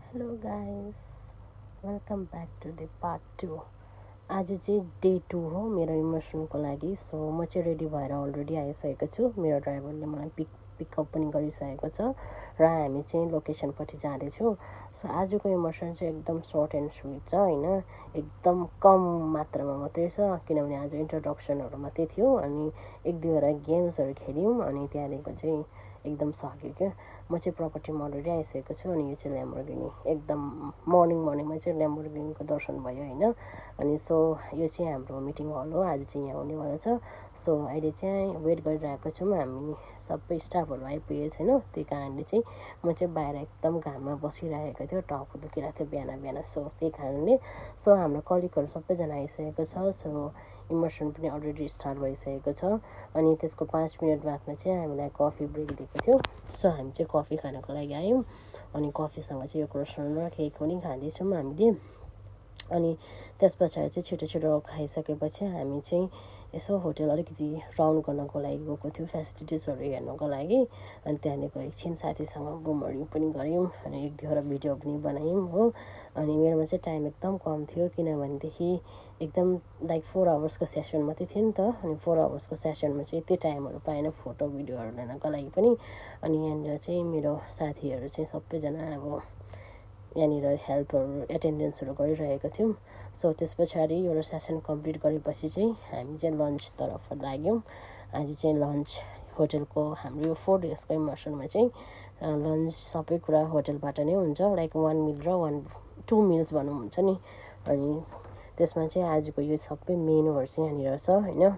Hello guys, welcome back to the part 2। आज चाहिँ day 2 हो मेरो इमर्सनको लागि। सो म चाहिँ रेडी भएर अलरेडी आइसकेको छु। मेरो ड्राइभरले मलाई पिकअप पनि गरिसकेको छ र हामी चाहिँ लोकेसनपट्टि जाँदैछौँ। सो आजको इमर्सन चाहिँ एकदम सर्ट एन्ड स्विट छ होइन, एकदम कम मात्रामा मात्रै छ किनभने आज इन्ट्रोडक्सनहरू मात्रै थियो अनि एक दुईवटा गेम्सहरू खेल्यौँ अनि त्यहाँदेखिको चाहिँ एकदम सक्यो क्या। म चाहिँ प्रपर्टीमा अलरेडी आइसकेको छु अनि यो चाहिँ ल्याम्बोर्गिनी एकदम मर्निङमा चाहिँ ल्याम्बोर्गिनीको दर्शन भयो होइन। अनि सो यो चाहिँ हाम्रो मिटिङ हल हो, आज चाहिँ यहाँ हुनेवाला छ। सो अहिले चाहिँ वेट गरिरहेको छौँ, हामी सबै स्टाफहरू आइपुगेको छैन, त्यही कारणले चाहिँ म चाहिँ बाहिर एकदम घाममा बसिरहेको थियो, टाउको दुखिरहेको थियो बिहान बिहान। सो त्यही कारणले सो हाम्रो कलिगहरू सबैजना आइसकेको छ। सो इमर्सन पनि अलरेडी स्टार्ट भइसकेको छ अनि त्यसको 5 मिनट बादमा चाहिँ हामीलाई कफी ब्रेक दिएको थियो। सो हामी चाहिँ कफी खानको लागि आयौँ अनि कफीसँग चाहिँ यो क्रोसन र केक पनि खाँदैछौँ हामीले। अनि त्यस पछाडि चाहिँ छिटो छिटो खाइसकेपछि हामी चाहिँ यसो होटल अलिकति राउन्ड गर्नको लागि गएको थियो, फेसिलिटिजहरू हेर्नको लागि। अनि त्यहाँदेखिको एकछिन साथीसँग घुमहरू पनि गऱ्यौँ अनि एक दुईवटा भिडियो पनि बनायौँ हो। अनि मेरोमा चाहिँ टाइम एकदम कम थियो किनभनेदेखि एकदम लाइक 4 आवर्सको सेसन मात्रै थियो नि त। अनि 4 आवर्सको सेसनमा चाहिँ यति टाइमहरू पाएन फोटो भिडियोहरू लिनको लागि पनि। अनि यहाँनिर चाहिँ मेरो साथीहरू चाहिँ सबैजना अब यहाँनिर हेल्पहरू एटेन्डेन्सहरू गरिरहेको थियौँ। सो त्यस पछाडि एउटा सेसन कम्प्लिट गरेपछि चाहिँ हामी चाहिँ लन्चतर्फ लाग्यौँ। आज चाहिँ लन्च होटलको हाम्रो यो 4 डेजको इमर्सनमा चाहिँ लन्च सबै कुरा होटलबाट नै हुन्छ, लाइक 1 मिल र 2 मिल्स भनौँ हुन्छ नि। अनि त्यसमा चाहिँ आजको यो सबै मेनुहरू चाहिँ यहाँनिर छ होइन।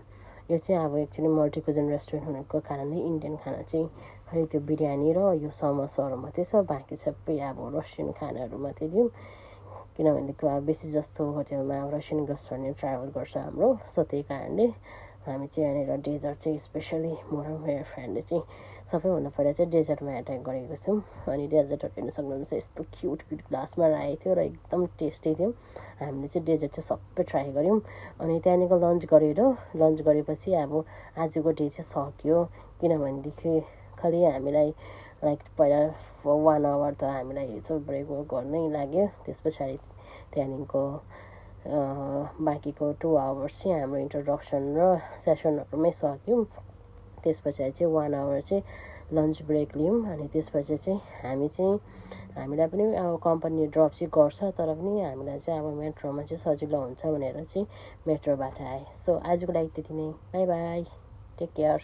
यो चाहिँ अब एक्चुअली मल्टी कुजिन रेस्टुरेन्ट हुनुको कारणले इन्डियन खाना चाहिँ खालि त्यो बिरयानी र यो समोसाहरू मात्रै छ, बाँकी सबै अब रसियन खानाहरू मात्रै दिउँ किनभनेदेखि अब बेसी जस्तो होटलमा रसियन गेस्टहरू ट्राभल गर्छ हाम्रो। सो त्यही कारणले हामी चाहिँ यहाँनिर डेजर्ट चाहिँ स्पेसली म र मेरो फ्रेन्डले चाहिँ सबैभन्दा पहिला चाहिँ डेजर्टमा एट्याक गरेको छौँ। अनि डेजर्टहरू हेर्नु सक्नुहुन्छ, यस्तो क्युट ग्लासमा राखेको थियो र एकदम टेस्टी थियो। हामीले चाहिँ डेजर्ट चाहिँ सबै ट्राई गऱ्यौँ अनि त्यहाँदेखिको लन्च गरेपछि अब आजको डे चाहिँ सक्यो किनभनेदेखि खालि हामीलाई लाइक पहिला 1 आवर त हामीलाई यसो ब्रेक गर्नै लाग्यो। त्यस पछाडि त्यहाँदेखिको बाँकीको 2 आवर्स चाहिँ हाम्रो इन्ट्रोडक्सन र सेसनहरूमै सक्यौँ। त्यस पछाडि चाहिँ 1 आवर चाहिँ लन्च ब्रेक लियौँ अनि त्यसपछि चाहिँ हामीलाई पनि अब कम्पनी ड्रप चाहिँ गर्छ, तर पनि हामीलाई चाहिँ अब मेट्रोमा चाहिँ सजिलो हुन्छ भनेर चाहिँ मेट्रोबाट आएँ। सो आजको लागि त्यति नै, बाई बाई, टेक केयर।